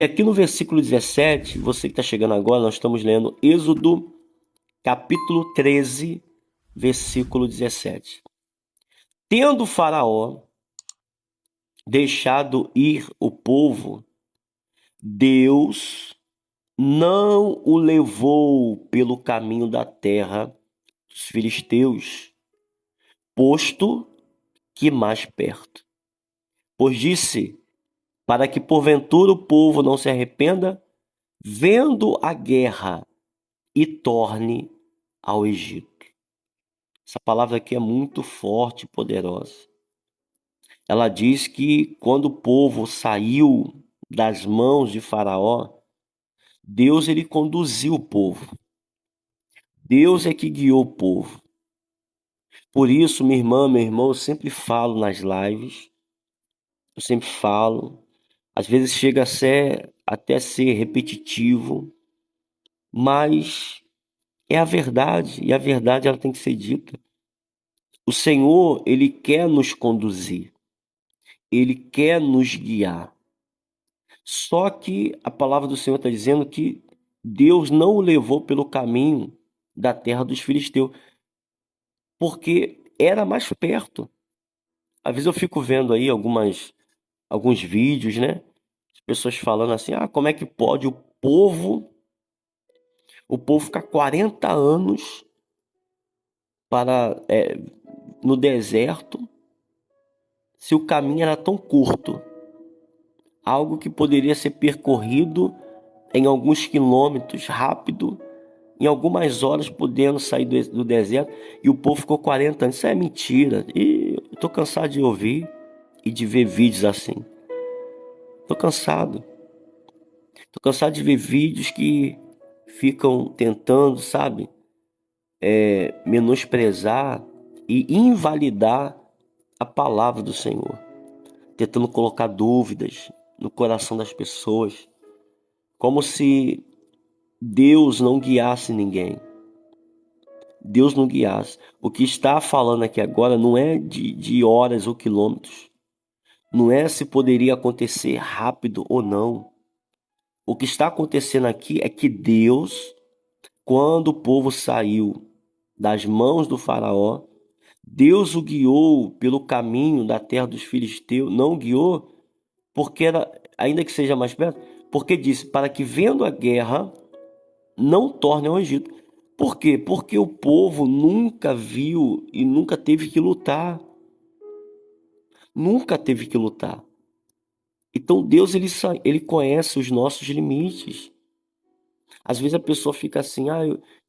Aqui no versículo 17, você que está chegando agora, nós estamos lendo Êxodo, capítulo 13, versículo 17. Tendo Faraó deixado ir o povo, Deus não o levou pelo caminho da terra dos filisteus, posto que mais perto. Pois disse, para que porventura o povo não se arrependa, vendo a guerra e torne ao Egito. Essa palavra aqui é muito forte e poderosa. Ela diz que quando o povo saiu das mãos de Faraó, Deus ele conduziu o povo. Deus é que guiou o povo. Por isso, minha irmã, meu irmão, eu sempre falo nas lives, eu sempre falo, às vezes chega a ser, até ser repetitivo, mas é a verdade, e a verdade ela tem que ser dita. O Senhor, ele quer nos conduzir, ele quer nos guiar. Só que a palavra do Senhor está dizendo que Deus não o levou pelo caminho da terra dos filisteus, porque era mais perto. Às vezes eu fico vendo aí alguns vídeos, né? As pessoas falando assim, como é que pode o povo ficar 40 anos para no deserto se o caminho era tão curto? Algo que poderia ser percorrido em alguns quilômetros, rápido, em algumas horas, podendo sair do deserto, e o povo ficou 40 anos. Isso é mentira. E eu tô cansado de ouvir e de ver vídeos assim. Tô cansado. Tô cansado de ver vídeos que ficam tentando, sabe, menosprezar e invalidar a palavra do Senhor, tentando colocar dúvidas no coração das pessoas, como se Deus não guiasse ninguém. Deus não guiasse. O que está falando aqui agora não é de horas ou quilômetros. Não é se poderia acontecer rápido ou não. O que está acontecendo aqui é que Deus, quando o povo saiu das mãos do faraó, Deus o guiou pelo caminho da terra dos filisteus. Não guiou porque era, ainda que seja mais perto, porque disse, para que vendo a guerra, não torne ao Egito. Por quê? Porque o povo nunca viu e nunca teve que lutar. Nunca teve que lutar. Então Deus ele conhece os nossos limites. Às vezes a pessoa fica assim,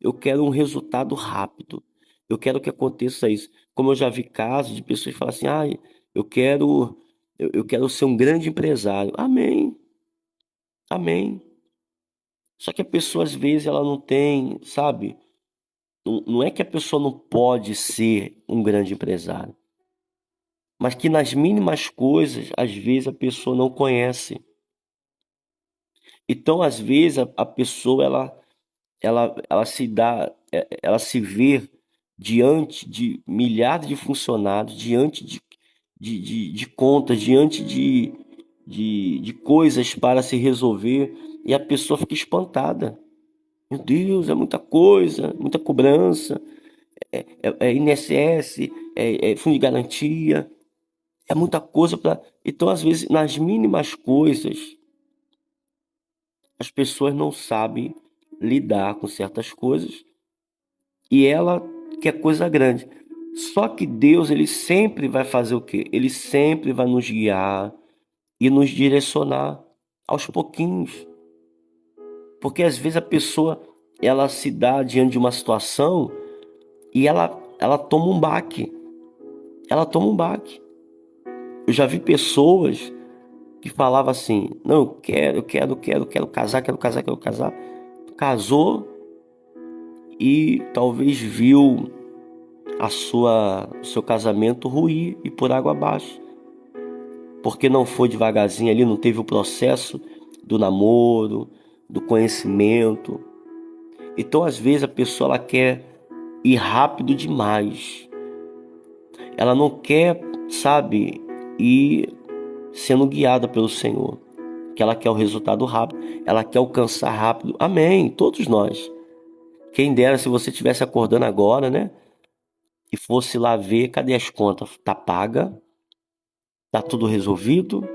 eu quero um resultado rápido. Eu quero que aconteça isso. Como eu já vi casos de pessoas que falam assim, eu quero, eu quero ser um grande empresário. Amém, amém. Só que a pessoa às vezes ela não tem, sabe? Não é que a pessoa não pode ser um grande empresário, mas que nas mínimas coisas, às vezes a pessoa não conhece. Então, às vezes a pessoa ela se dá, ela se vê diante de milhares de funcionários, diante de contas, diante de coisas para se resolver, e a pessoa fica espantada. Meu Deus, é muita coisa, muita cobrança, é INSS, é fundo de garantia, é muita coisa para. Então, às vezes, nas mínimas coisas, as pessoas não sabem lidar com certas coisas e ela quer coisa grande. Só que Deus, ele sempre vai fazer o quê? Ele sempre vai nos guiar e nos direcionar aos pouquinhos. Porque às vezes a pessoa, ela se dá diante de uma situação e ela toma um baque. Ela toma um baque. Eu já vi pessoas que falavam assim: não, eu quero casar, quero casar, quero casar. Casou e talvez viu o seu casamento ruir e por água abaixo, porque não foi devagarzinho ali, não teve o processo do namoro, do conhecimento. Então, às vezes a pessoa ela quer ir rápido demais. Ela não quer, sabe, ir sendo guiada pelo Senhor. que ela quer o resultado rápido, ela quer alcançar rápido. Amém, todos nós. Quem dera se você estivesse acordando agora, né? E fosse lá ver, cadê as contas? Tá paga? Tá tudo resolvido?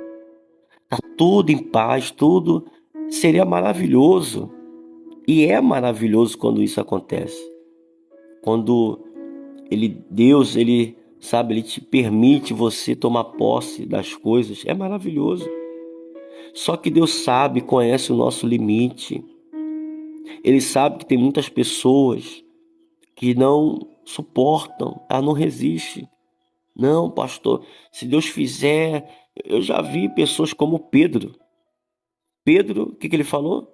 Tá tudo em paz, tudo. Seria maravilhoso. E é maravilhoso quando isso acontece. Quando Deus, sabe, ele te permite você tomar posse das coisas. É maravilhoso. Só que Deus sabe, conhece o nosso limite. Ele sabe que tem muitas pessoas que não suportam, ela não resiste. Não, pastor, se Deus fizer, eu já vi pessoas como Pedro. Pedro, o que ele falou?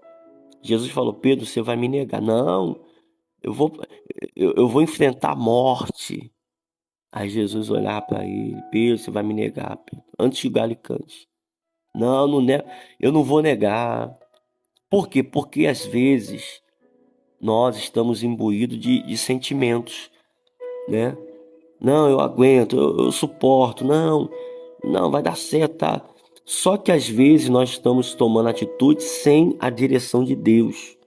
Jesus falou: Pedro, você vai me negar. Não, eu vou, eu vou enfrentar a morte. Aí Jesus olhava para ele: Pedro, você vai me negar, Pedro, antes que o galho cante. Não, não nego, eu não vou negar. Por quê? Porque às vezes nós estamos imbuídos de sentimentos, né? Não, eu aguento, eu suporto, não, não, vai dar certo, tá? Só que às vezes nós estamos tomando atitude sem a direção de Deus,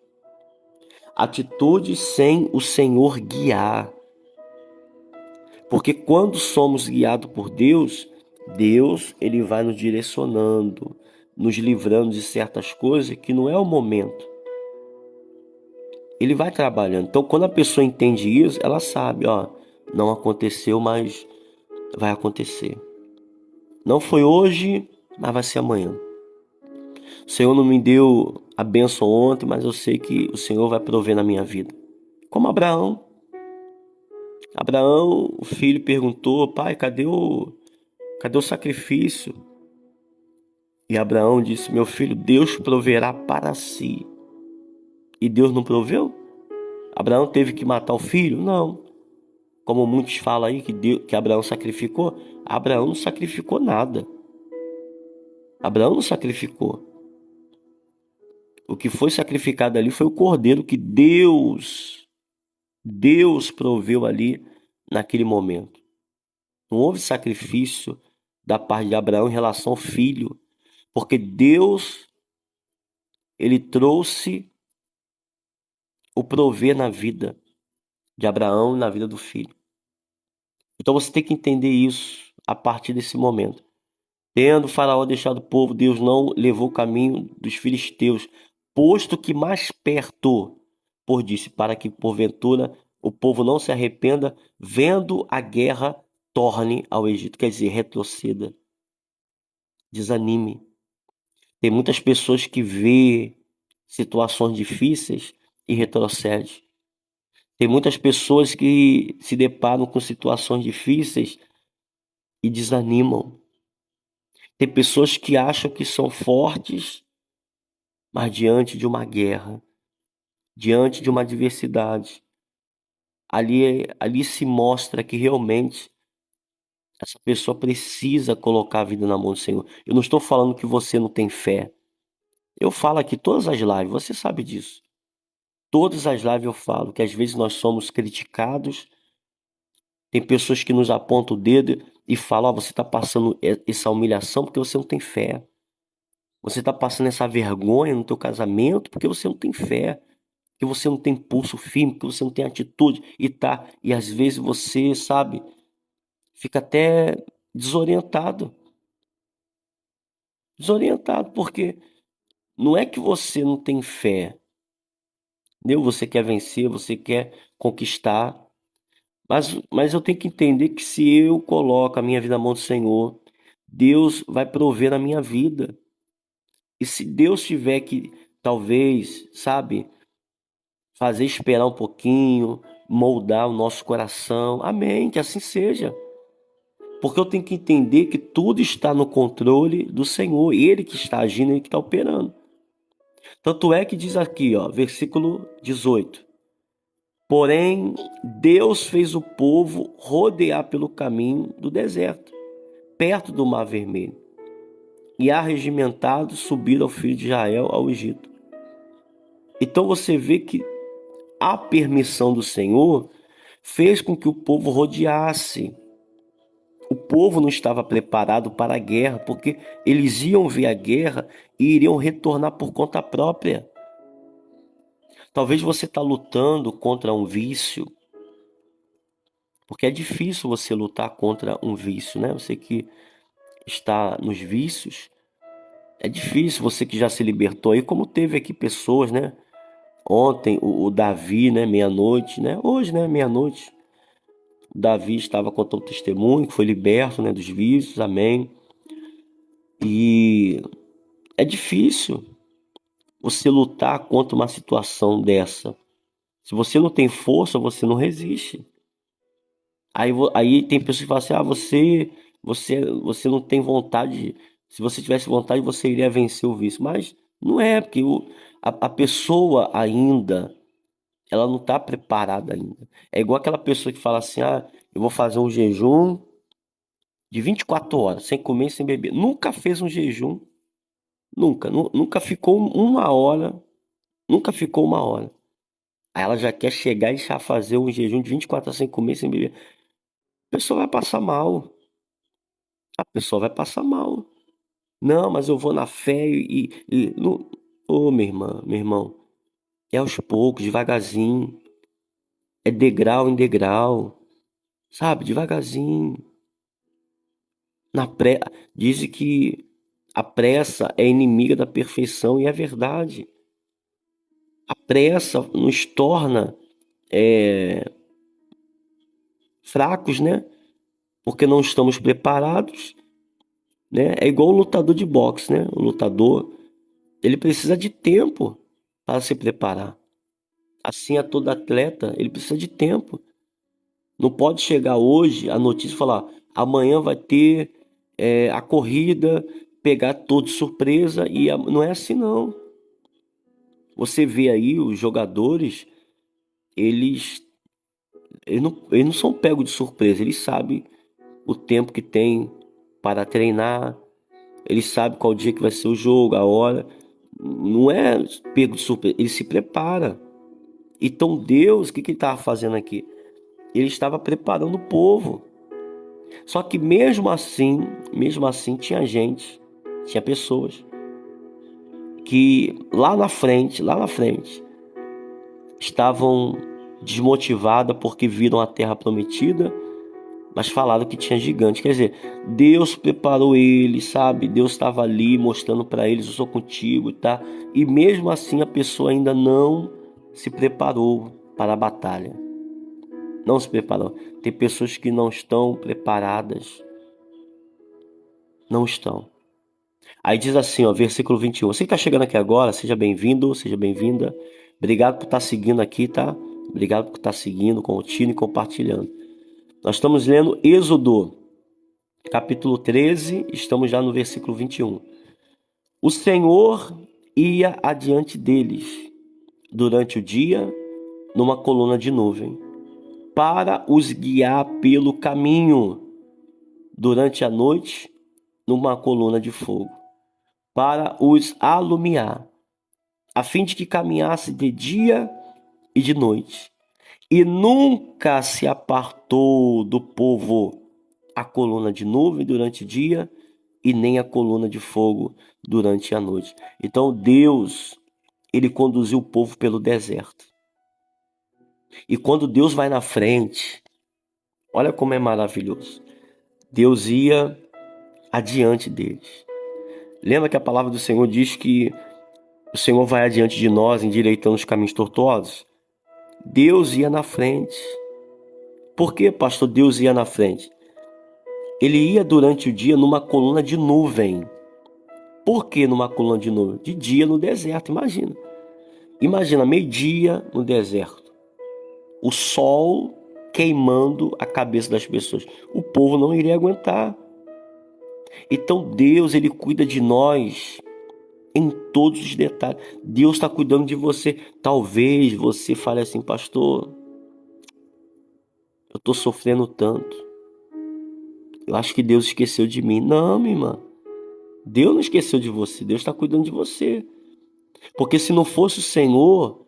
atitude sem o Senhor guiar. Porque quando somos guiados por Deus, Deus ele vai nos direcionando, nos livrando de certas coisas que não é o momento. Ele vai trabalhando. Então, quando a pessoa entende isso, ela sabe, ó, não aconteceu, mas vai acontecer. Não foi hoje, mas vai ser amanhã. O Senhor não me deu a bênção ontem, mas eu sei que o Senhor vai prover na minha vida. Como Abraão. Abraão, o filho perguntou: pai, cadê o sacrifício? E Abraão disse: meu filho, Deus proverá para si. E Deus não proveu? Abraão teve que matar o filho? Não. Como muitos falam aí que Abraão sacrificou, Abraão não sacrificou nada. Abraão não sacrificou. O que foi sacrificado ali foi o cordeiro que Deus proveu ali naquele momento. Não houve sacrifício da parte de Abraão em relação ao filho, porque Deus ele trouxe o prover na vida de Abraão e na vida do filho. Então você tem que entender isso a partir desse momento. Tendo Faraó deixado o povo, Deus não levou o caminho dos filisteus, posto que mais perto, por disse, para que porventura o povo não se arrependa, vendo a guerra, torne ao Egito. Quer dizer, retroceda, desanime. Tem muitas pessoas que vê situações difíceis e retrocede. Tem muitas pessoas que se deparam com situações difíceis e desanimam. Tem pessoas que acham que são fortes, mas diante de uma guerra, diante de uma adversidade, ali se mostra que realmente essa pessoa precisa colocar a vida na mão do Senhor. Eu não estou falando que você não tem fé. Eu falo aqui todas as lives, você sabe disso. Todas as lives eu falo que às vezes nós somos criticados, tem pessoas que nos apontam o dedo e falam: ó, você está passando essa humilhação porque você não tem fé. Você está passando essa vergonha no teu casamento porque você não tem fé, que você não tem pulso firme, que você não tem atitude e às vezes você, sabe, fica até desorientado. Desorientado porque não é que você não tem fé, entendeu? Você quer vencer, você quer conquistar, mas eu tenho que entender que se eu coloco a minha vida na mão do Senhor, Deus vai prover na minha vida. E se Deus tiver que, talvez, sabe, fazer esperar um pouquinho, moldar o nosso coração, amém, que assim seja. Porque eu tenho que entender que tudo está no controle do Senhor, Ele que está agindo, Ele que está operando. Tanto é que diz aqui, ó, versículo 18: porém, Deus fez o povo rodear pelo caminho do deserto, perto do Mar Vermelho, e arregimentado subir ao filho de Israel ao Egito. Então você vê que a permissão do Senhor fez com que o povo rodeasse. O povo não estava preparado para a guerra, porque eles iam ver a guerra e iriam retornar por conta própria. Talvez você está lutando contra um vício, porque é difícil você lutar contra um vício, né? Você que está nos vícios, é difícil. Você que já se libertou aí, como teve aqui pessoas, né? Ontem o Davi, né? Meia-noite, né? Hoje, né? Meia-noite. O Davi estava contando testemunho, que foi liberto, né? Dos vícios, amém. E é difícil você lutar contra uma situação dessa. Se você não tem força, você não resiste. Aí tem pessoas que falam assim: ah, você não tem vontade. Se você tivesse vontade, você iria vencer o vício. Mas não é, porque a pessoa ainda, ela não está preparada ainda. É igual aquela pessoa que fala assim: ah, eu vou fazer um jejum de 24 horas, sem comer e sem beber. Nunca fez um jejum, nunca ficou uma hora, nunca ficou uma hora. Aí ela já quer chegar e já fazer um jejum de 24 horas sem comer e sem beber. A pessoa vai passar mal. A pessoa vai passar mal. Não, mas eu vou na fé não... Ô, minha irmã, meu irmão, é aos poucos, devagarzinho. É degrau em degrau, sabe? Devagarzinho. Na pré... Dizem que a pressa é inimiga da perfeição e é verdade. A pressa nos torna fracos, né? Porque não estamos preparados, né? É igual o lutador de boxe, né? O lutador, ele precisa de tempo para se preparar. Assim a todo atleta, ele precisa de tempo. Não pode chegar hoje a notícia e falar: amanhã vai ter a corrida, pegar todo de surpresa não é assim não. Você vê aí os jogadores, eles, eles não são pegos de surpresa, eles sabem o tempo que tem para treinar, eles sabem qual dia que vai ser o jogo, a hora. Não é pego de surpresa, ele se prepara. Então Deus, o que ele estava fazendo aqui? Ele estava preparando o povo. Só que mesmo assim tinha pessoas que lá na frente, estavam desmotivadas porque viram a terra prometida, mas falaram que tinha gigante. Quer dizer, Deus preparou eles, sabe? Deus estava ali mostrando para eles: eu sou contigo, tá? E mesmo assim a pessoa ainda não se preparou para a batalha. Não se preparou. Tem pessoas que não estão preparadas. Não estão. Aí diz assim, ó, versículo 21. Você que está chegando aqui agora, seja bem-vindo, seja bem-vinda. Obrigado por estar seguindo aqui, tá? Obrigado por estar seguindo, curtindo e compartilhando. Nós estamos lendo Êxodo, capítulo 13, estamos já no versículo 21. O Senhor ia adiante deles durante o dia numa coluna de nuvem, para os guiar pelo caminho, durante a noite numa coluna de fogo, para os alumiar, a fim de que caminhasse de dia e de noite. E nunca se apartou do povo a coluna de nuvem durante o dia e nem a coluna de fogo durante a noite. Então Deus, ele conduziu o povo pelo deserto. E quando Deus vai na frente, olha como é maravilhoso. Deus ia adiante deles. Lembra que a palavra do Senhor diz que o Senhor vai adiante de nós, endireitando os caminhos tortuosos? Deus ia na frente. Por que, pastor, Deus ia na frente? Ele ia durante o dia numa coluna de nuvem. Por que numa coluna de nuvem? De dia no deserto, imagina. Imagina, meio-dia no deserto. O sol queimando a cabeça das pessoas. O povo não iria aguentar. Então Deus, ele cuida de nós em todos os detalhes. Deus está cuidando de você. Talvez você fale assim: pastor, eu estou sofrendo tanto. Eu acho que Deus esqueceu de mim. Não, minha irmã. Deus não esqueceu de você. Deus está cuidando de você. Porque se não fosse o Senhor,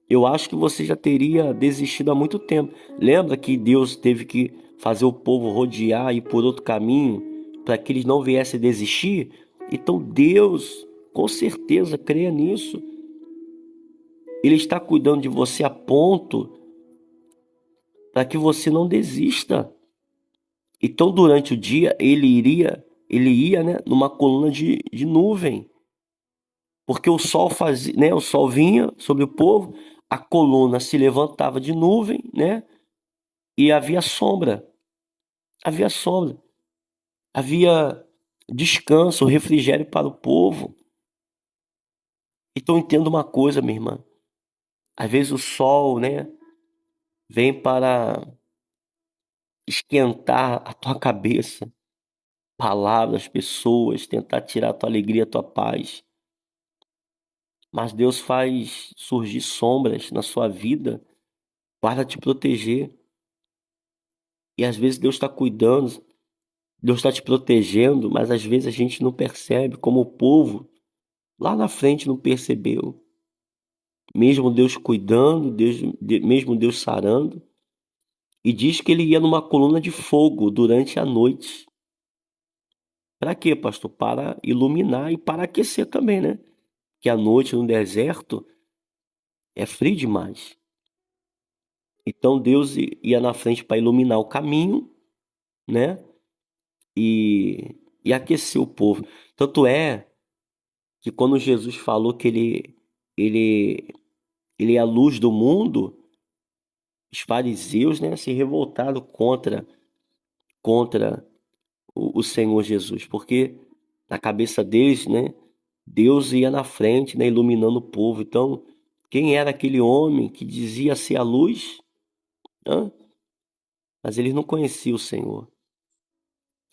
eu acho que você já teria desistido há muito tempo. Lembra que Deus teve que fazer o povo rodear e ir por outro caminho para que eles não viessem desistir? Então Deus, com certeza, creia nisso. Ele está cuidando de você a ponto para que você não desista. Então, durante o dia, ele ia, né, numa coluna de nuvem, porque o sol fazia, né, o sol vinha sobre o povo, a coluna se levantava de nuvem, né, e havia sombra, havia descanso, refrigério para o povo. Então, entenda uma coisa, minha irmã, às vezes o sol, né, vem para esquentar a tua cabeça, palavras, pessoas, tentar tirar a tua alegria, a tua paz. Mas Deus faz surgir sombras na sua vida para te proteger. E às vezes Deus está cuidando, Deus está te protegendo, mas às vezes a gente não percebe, como o povo lá na frente não percebeu. Mesmo Deus cuidando, mesmo Deus sarando, e diz que ele ia numa coluna de fogo durante a noite. Para quê, pastor? Para iluminar e para aquecer também, né? Que a noite no deserto é frio demais. Então Deus ia na frente para iluminar o caminho, né? E aquecer o povo. Tanto é que quando Jesus falou que ele, ele é a luz do mundo, os fariseus, né, se revoltaram contra o Senhor Jesus, porque na cabeça deles, né, Deus ia na frente, né, iluminando o povo. Então, quem era aquele homem que dizia ser a luz? Hã? Mas eles não conheciam o Senhor.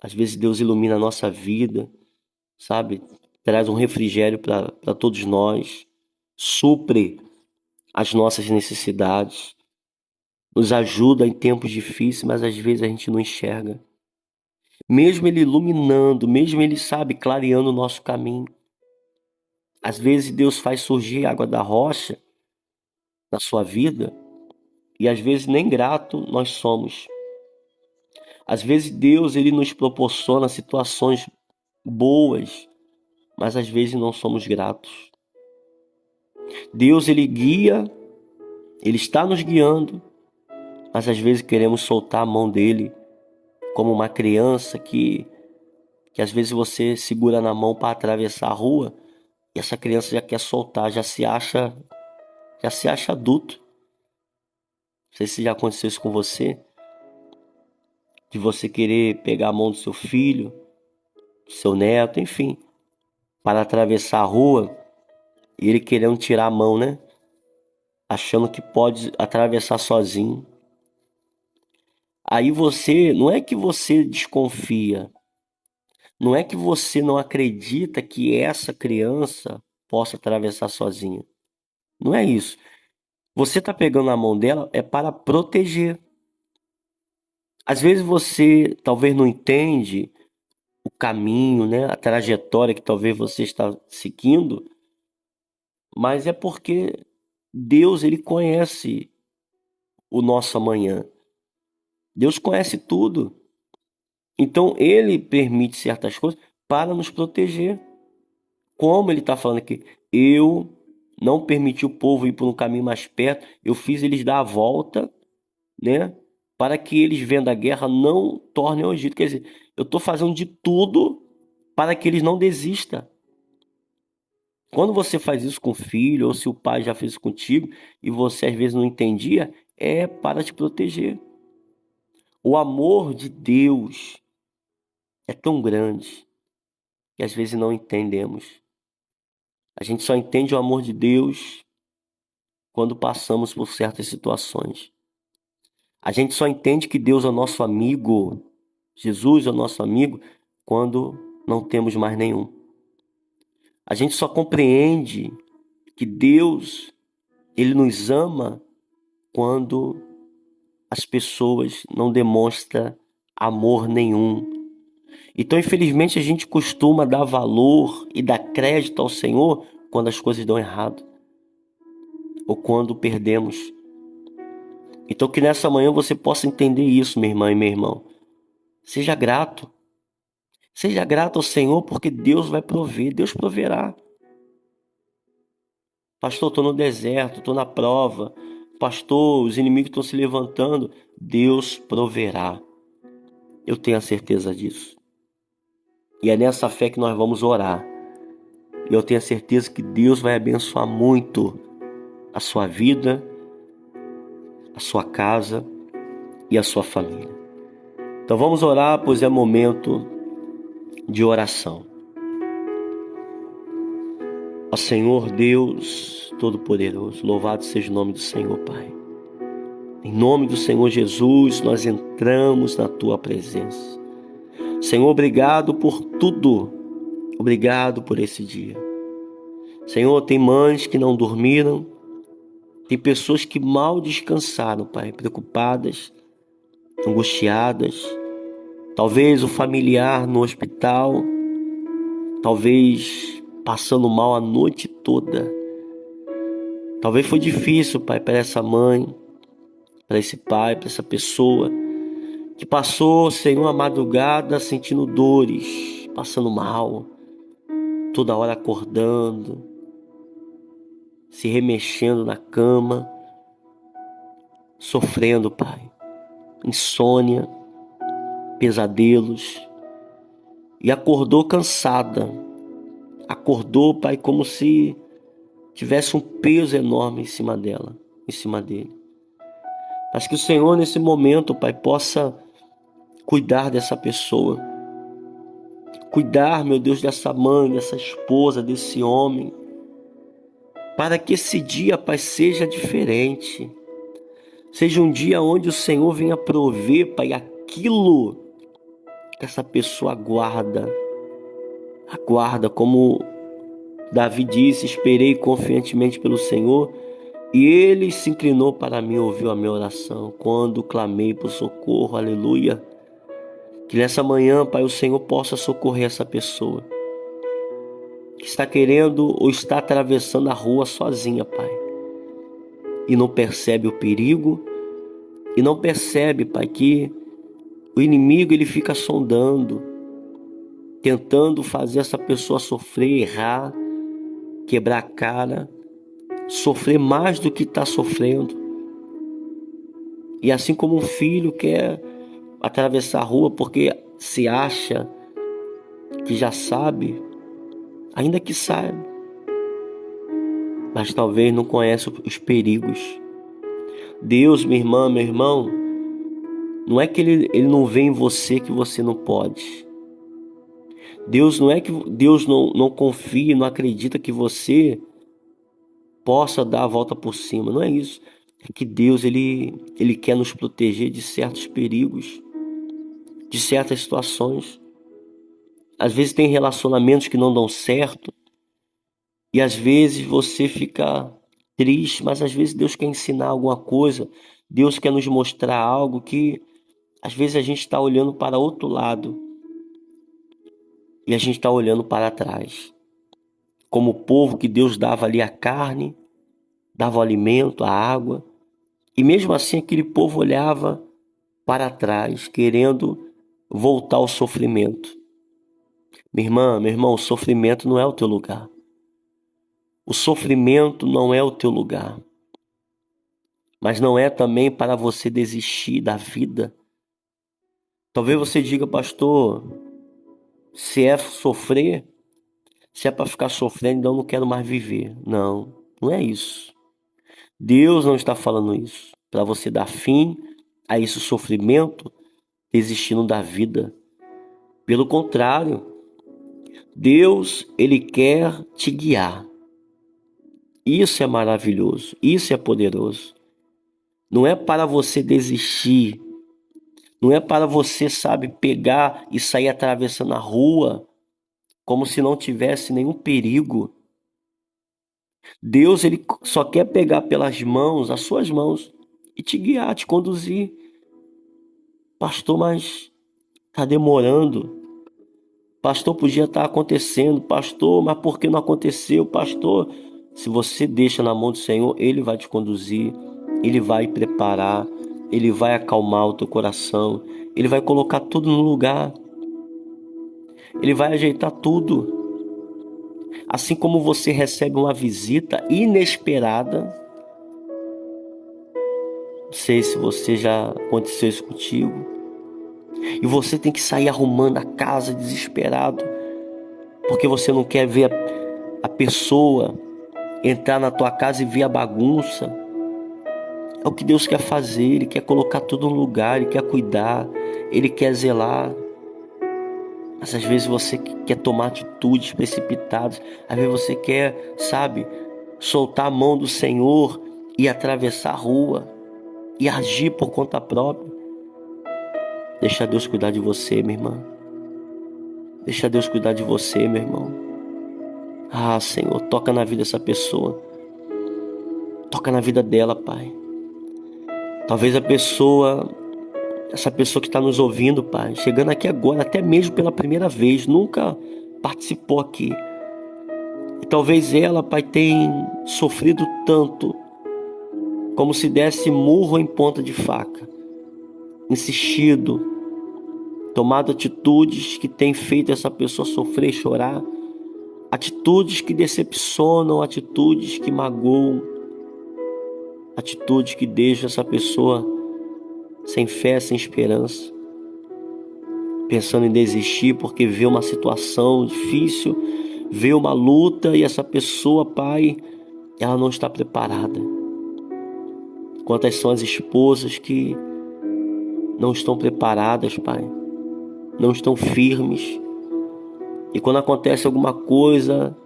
Às vezes Deus ilumina a nossa vida, sabe? Traz um refrigério para todos nós, supre as nossas necessidades, nos ajuda em tempos difíceis, mas às vezes a gente não enxerga. Mesmo Ele iluminando, mesmo Ele, sabe, clareando o nosso caminho. Às vezes Deus faz surgir água da rocha na sua vida e às vezes nem grato nós somos. Às vezes Deus, Ele nos proporciona situações boas, mas às vezes não somos gratos. Deus, Ele guia, Ele está nos guiando, mas às vezes queremos soltar a mão dele, como uma criança que às vezes você segura na mão para atravessar a rua e essa criança já quer soltar, já se acha adulto. Não sei se já aconteceu isso com você, de você querer pegar a mão do seu filho, do seu neto, enfim, para atravessar a rua e ele querendo tirar a mão, né? Achando que pode atravessar sozinho. Aí você, não é que você desconfia, não é que você não acredita que essa criança possa atravessar sozinha. Não é isso. Você tá pegando na mão dela é para proteger. Às vezes você talvez não entende o caminho, né, a trajetória que talvez você está seguindo, mas é porque Deus, ele conhece o nosso amanhã. Deus conhece tudo. Então ele permite certas coisas para nos proteger. Como ele está falando aqui, eu não permiti o povo ir por um caminho mais perto, eu fiz eles dar a volta, né? Para que eles, vendo a guerra, não tornem ao Egito. Quer dizer, eu estou fazendo de tudo para que eles não desistam. Quando você faz isso com o filho, ou se o pai já fez isso contigo, e você às vezes não entendia, é para te proteger. O amor de Deus é tão grande que às vezes não entendemos. A gente só entende o amor de Deus quando passamos por certas situações. A gente só entende que Deus é o nosso amigo, Jesus é o nosso amigo, quando não temos mais nenhum. A gente só compreende que Deus, ele nos ama quando as pessoas não demonstram amor nenhum. Então, infelizmente, a gente costuma dar valor e dar crédito ao Senhor quando as coisas dão errado. ou quando perdemos. Então que nessa manhã você possa entender isso, minha irmã e meu irmão. Seja grato. Seja grato ao Senhor, porque Deus vai prover, Deus proverá. Pastor, estou no deserto, estou na prova. Pastor, os inimigos estão se levantando. Deus proverá. Eu tenho a certeza disso. E é nessa fé que nós vamos orar. E eu tenho a certeza que Deus vai abençoar muito a sua vida, a sua casa e a sua família. Então vamos orar, pois é momento de oração. Ó Senhor Deus Todo-Poderoso, louvado seja o nome do Senhor, Pai. Em nome do Senhor Jesus, nós entramos na Tua presença. Senhor, obrigado por tudo. Obrigado por esse dia. Senhor, tem mães que não dormiram. Tem pessoas que mal descansaram, Pai, preocupadas, angustiadas. Talvez o familiar no hospital. Talvez passando mal a noite toda. Talvez foi difícil, Pai, para essa mãe, para esse pai, para essa pessoa que passou, Senhor, a madrugada sentindo dores, passando mal, toda hora acordando, se remexendo na cama, sofrendo, Pai, insônia, pesadelos, e acordou cansada, acordou, Pai, como se tivesse um peso enorme em cima dela, em cima dele. Mas que o Senhor nesse momento, Pai, possa cuidar dessa pessoa, cuidar, meu Deus, dessa mãe, dessa esposa, desse homem, para que esse dia, Pai, seja diferente. Seja um dia onde o Senhor venha prover, Pai, aquilo que essa pessoa aguarda. Aguarda, como Davi disse, esperei confiantemente pelo Senhor e Ele se inclinou para mim e ouviu a minha oração. Quando clamei por socorro, aleluia. Que nessa manhã, Pai, o Senhor possa socorrer essa pessoa que está querendo ou está atravessando a rua sozinha, Pai, e não percebe o perigo, e não percebe, Pai, que o inimigo ele fica sondando, tentando fazer essa pessoa sofrer, errar, quebrar a cara, sofrer mais do que está sofrendo. E assim como um filho quer atravessar a rua porque se acha que já sabe, ainda que saiba, mas talvez não conhece os perigos. Deus, minha irmã, meu irmão, não é que ele não vê em você que você não pode. Deus não é que Deus não confia, não acredita que você possa dar a volta por cima. Não é isso. É que Deus ele quer nos proteger de certos perigos, de certas situações. Às vezes tem relacionamentos que não dão certo e às vezes você fica triste, mas às vezes Deus quer ensinar alguma coisa. Deus quer nos mostrar algo que às vezes a gente está olhando para outro lado e a gente está olhando para trás. Como o povo que Deus dava ali a carne, dava o alimento, a água. E mesmo assim aquele povo olhava para trás, querendo voltar ao sofrimento. Minha irmã, meu irmão, o sofrimento não é o teu lugar. O sofrimento não é o teu lugar. Mas não é também para você desistir da vida. Talvez você diga, pastor, se é sofrer, se é para ficar sofrendo, então eu não quero mais viver. Não, não é isso. Deus não está falando isso para você dar fim a esse sofrimento, desistindo da vida. Pelo contrário, Deus, ele quer te guiar. Isso é maravilhoso, isso é poderoso. Não é para você desistir, não é para você, sabe, pegar e sair atravessando a rua como se não tivesse nenhum perigo. Deus, ele só quer pegar pelas mãos, as suas mãos, e te guiar, te conduzir. Pastor, mas está demorando. Pastor, podia estar acontecendo. Pastor, mas por que não aconteceu? Pastor, Se você deixa na mão do Senhor, Ele vai te conduzir, Ele vai preparar, Ele vai acalmar o teu coração, Ele vai colocar tudo no lugar, Ele vai ajeitar tudo. Assim como você recebe uma visita inesperada, não sei se você já aconteceu isso contigo, e você tem que sair arrumando a casa desesperado, porque você não quer ver a pessoa entrar na tua casa e ver a bagunça. É o que Deus quer fazer, Ele quer colocar tudo no lugar, Ele quer cuidar, Ele quer zelar. Mas às vezes você quer tomar atitudes precipitadas, às vezes você quer, sabe, soltar a mão do Senhor e atravessar a rua e agir por conta própria. Deixa Deus cuidar de você, minha irmã. Deixa Deus cuidar de você, meu irmão. Ah, Senhor, toca na vida dessa pessoa. Toca na vida dela, Pai. Talvez essa pessoa que está nos ouvindo, Pai, chegando aqui agora, até mesmo pela primeira vez, nunca participou aqui. E talvez ela, Pai, tenha sofrido tanto, como se desse murro em ponta de faca, insistido, tomado atitudes que têm feito essa pessoa sofrer e chorar, atitudes que decepcionam, atitudes que magoam, atitudes que deixam essa pessoa sem fé, sem esperança, pensando em desistir porque vê uma situação difícil, vê uma luta e essa pessoa, Pai, ela não está preparada. Quantas são as esposas que não estão preparadas, Pai, não estão firmes, e quando acontece alguma coisa,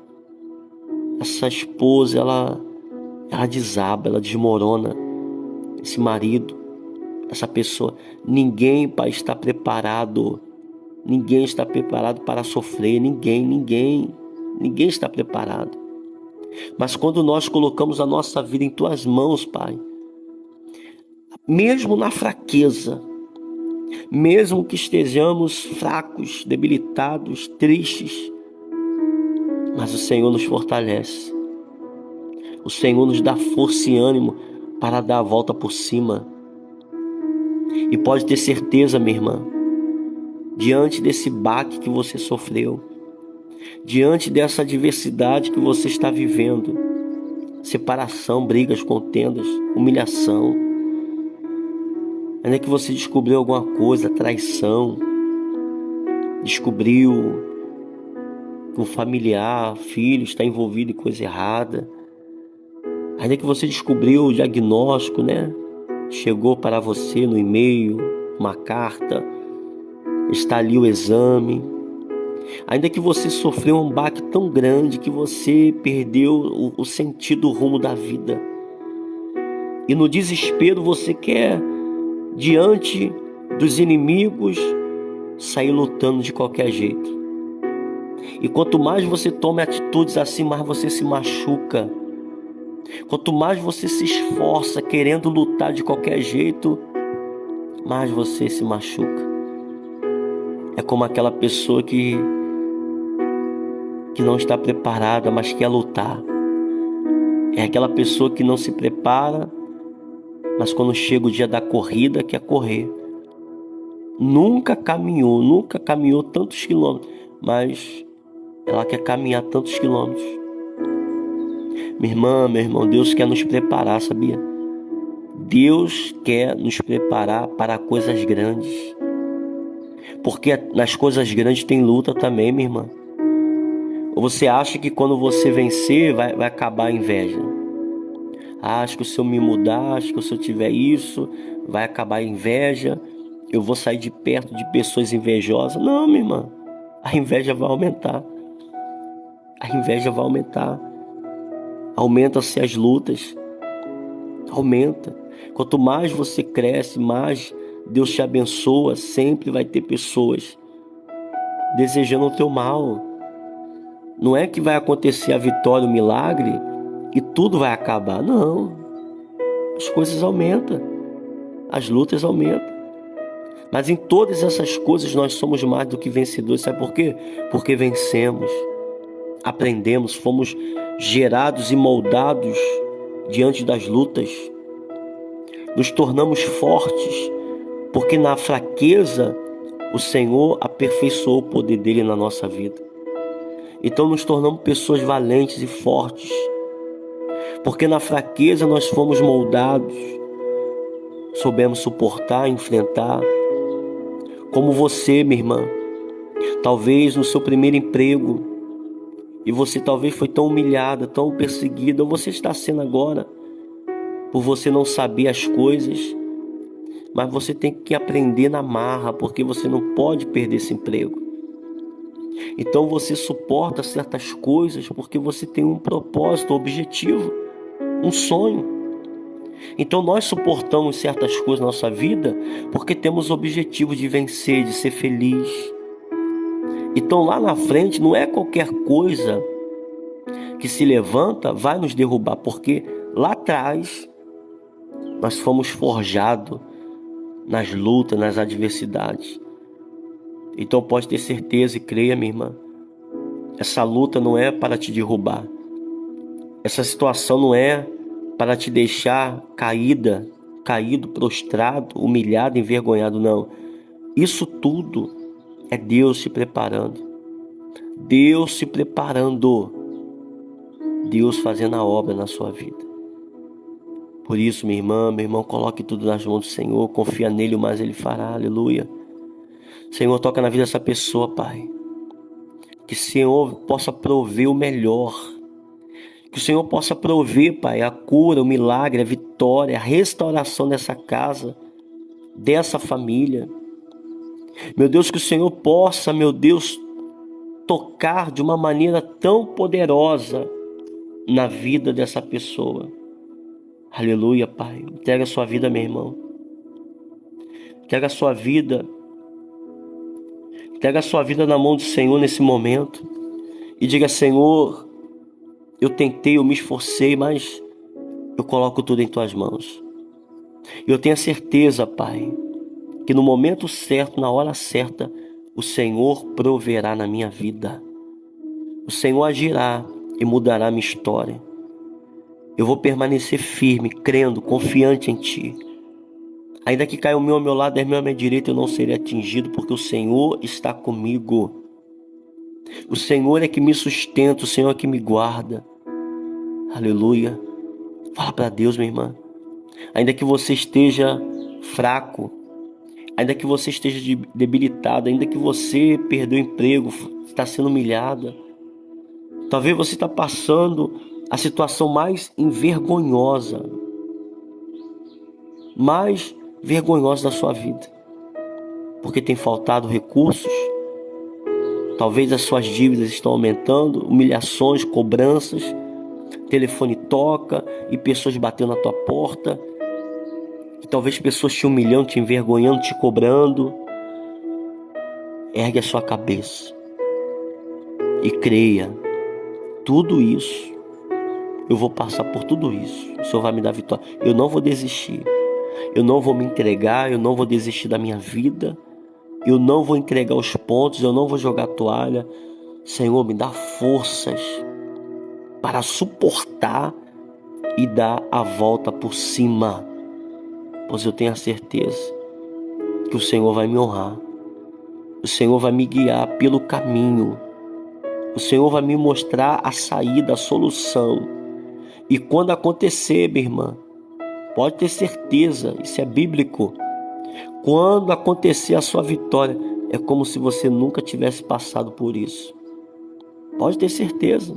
essa esposa, ela desaba, ela desmorona. Esse marido, essa pessoa, ninguém, Pai, está preparado. Ninguém está preparado para sofrer. Ninguém está preparado. Mas quando nós colocamos a nossa vida em Tuas mãos, Pai, mesmo na fraqueza, mesmo que estejamos fracos, debilitados, tristes, mas o Senhor nos fortalece. O Senhor nos dá força e ânimo para dar a volta por cima. E pode ter certeza, minha irmã, diante desse baque que você sofreu, diante dessa adversidade que você está vivendo, separação, brigas, contendas, humilhação, ainda que você descobriu alguma coisa, traição, descobriu que um familiar, filho, está envolvido em coisa errada, ainda que você descobriu o diagnóstico, né? Chegou para você no e-mail, uma carta, está ali o exame. Ainda que você sofreu um baque tão grande que você perdeu o sentido, o rumo da vida. E no desespero você quer, diante dos inimigos, sair lutando de qualquer jeito. E quanto mais você toma atitudes assim, mais você se machuca. Quanto mais você se esforça querendo lutar de qualquer jeito, mais você se machuca. É como aquela pessoa que não está preparada, mas quer lutar. É aquela pessoa que não se prepara, mas quando chega o dia da corrida, quer correr. Nunca caminhou tantos quilômetros, mas ela quer caminhar tantos quilômetros. Minha irmã, meu irmão, Deus quer nos preparar, sabia? Deus quer nos preparar para coisas grandes. Porque nas coisas grandes tem luta também, minha irmã. Ou você acha que quando você vencer vai acabar a inveja? Acho que se eu me mudar, acho que se eu tiver isso, vai acabar a inveja. Eu vou sair de perto de pessoas invejosas. Não, minha irmã. A inveja vai aumentar. A inveja vai aumentar. Aumenta-se as lutas. Aumenta. Quanto mais você cresce, mais Deus te abençoa. Sempre vai ter pessoas desejando o teu mal. Não é que vai acontecer a vitória, o milagre e tudo vai acabar. Não. As coisas aumentam. As lutas aumentam. Mas em todas essas coisas nós somos mais do que vencedores. Sabe por quê? Porque vencemos. aprendemos, fomos gerados e moldados diante das lutas. Nos tornamos fortes, porque na fraqueza o Senhor aperfeiçoou o poder dele na nossa vida. Então nos tornamos pessoas valentes e fortes, porque na fraqueza nós fomos moldados, soubemos suportar, enfrentar. Como você, minha irmã, talvez no seu primeiro emprego, e você talvez foi tão humilhada, tão perseguida, ou você está sendo agora, por você não saber as coisas, mas você tem que aprender na marra, porque você não pode perder esse emprego. Então você suporta certas coisas porque você tem um propósito, um objetivo, um sonho. Então nós suportamos certas coisas na nossa vida porque temos o objetivo de vencer, de ser feliz. Então lá na frente não é qualquer coisa que se levanta vai nos derrubar, porque lá atrás nós fomos forjados nas lutas, nas adversidades. Então pode ter certeza e creia, minha irmã, essa luta não é para te derrubar. Essa situação não é para te deixar caído, prostrado, humilhado, envergonhado, não. Isso tudo é Deus te preparando. Deus se preparando. Deus fazendo a obra na sua vida. Por isso, minha irmã, meu irmão, coloque tudo nas mãos do Senhor. Confia nele, o mais ele fará. Aleluia. Senhor, toca na vida dessa pessoa, Pai. Que o Senhor possa prover o melhor. Que o Senhor possa prover, Pai, a cura, o milagre, a vitória, a restauração dessa casa, dessa família. Meu Deus, que o Senhor possa, meu Deus, tocar de uma maneira tão poderosa na vida dessa pessoa. Aleluia, Pai. Entrega a sua vida, meu irmão. Entrega a sua vida. Entrega a sua vida na mão do Senhor nesse momento. E diga, Senhor, eu tentei, eu me esforcei, mas eu coloco tudo em tuas mãos. Eu tenho a certeza, Pai, que no momento certo, na hora certa, o Senhor proverá na minha vida. O Senhor agirá e mudará a minha história. Eu vou permanecer firme, crendo, confiante em Ti. Ainda que caia o meu ao meu lado, 10 mil à minha direita, eu não serei atingido, porque o Senhor está comigo. O Senhor é que me sustenta, o Senhor é que me guarda. Aleluia. Fala para Deus, minha irmã. Ainda que você esteja fraco, ainda que você esteja debilitado, ainda que você perdeu o emprego, está sendo humilhada, talvez você está passando a situação mais vergonhosa da sua vida, porque tem faltado recursos, talvez as suas dívidas estão aumentando, humilhações, cobranças, telefone toca e pessoas batendo na tua porta, e talvez pessoas te humilhando, te envergonhando, te cobrando. Ergue a sua cabeça e creia, tudo isso, eu vou passar por tudo isso, o Senhor vai me dar vitória. Eu não vou desistir, eu não vou me entregar, eu não vou desistir da minha vida, eu não vou entregar os pontos, eu não vou jogar a toalha. Senhor, me dá forças para suportar e dar a volta por cima, pois eu tenho a certeza que o Senhor vai me honrar, o Senhor vai me guiar pelo caminho, o Senhor vai me mostrar a saída, a solução. E quando acontecer, minha irmã, pode ter certeza, isso é bíblico, quando acontecer a sua vitória, é como se você nunca tivesse passado por isso. Pode ter certeza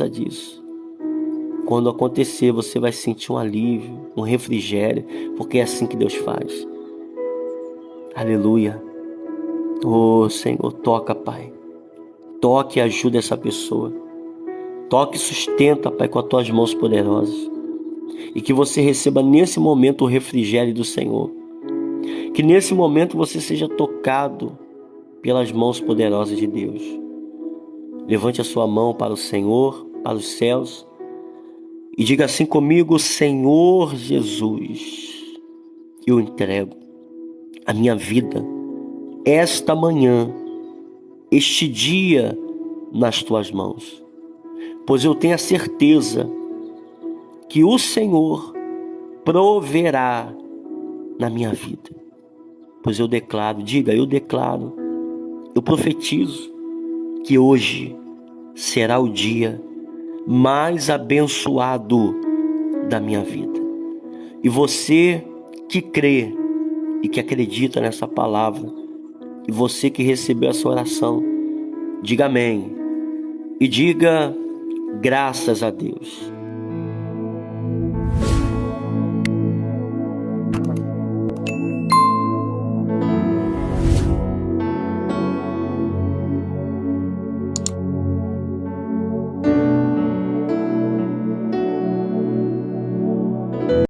disso. Quando acontecer, você vai sentir um alívio, um refrigério, porque é assim que Deus faz. Aleluia. Oh, Senhor, toca, Pai. Toque e ajuda essa pessoa. Toque e sustenta, Pai, com as tuas mãos poderosas. E que você receba nesse momento o refrigério do Senhor. Que nesse momento você seja tocado pelas mãos poderosas de Deus. Levante a sua mão para o Senhor, para os céus, e diga assim comigo: Senhor Jesus, eu entrego a minha vida esta manhã, este dia nas tuas mãos, pois eu tenho a certeza que o Senhor proverá na minha vida. Pois eu declaro, diga, eu declaro, eu profetizo que hoje será o dia mais abençoado da minha vida. E você que crê e que acredita nessa palavra, e você que recebeu essa oração, diga amém e diga graças a Deus.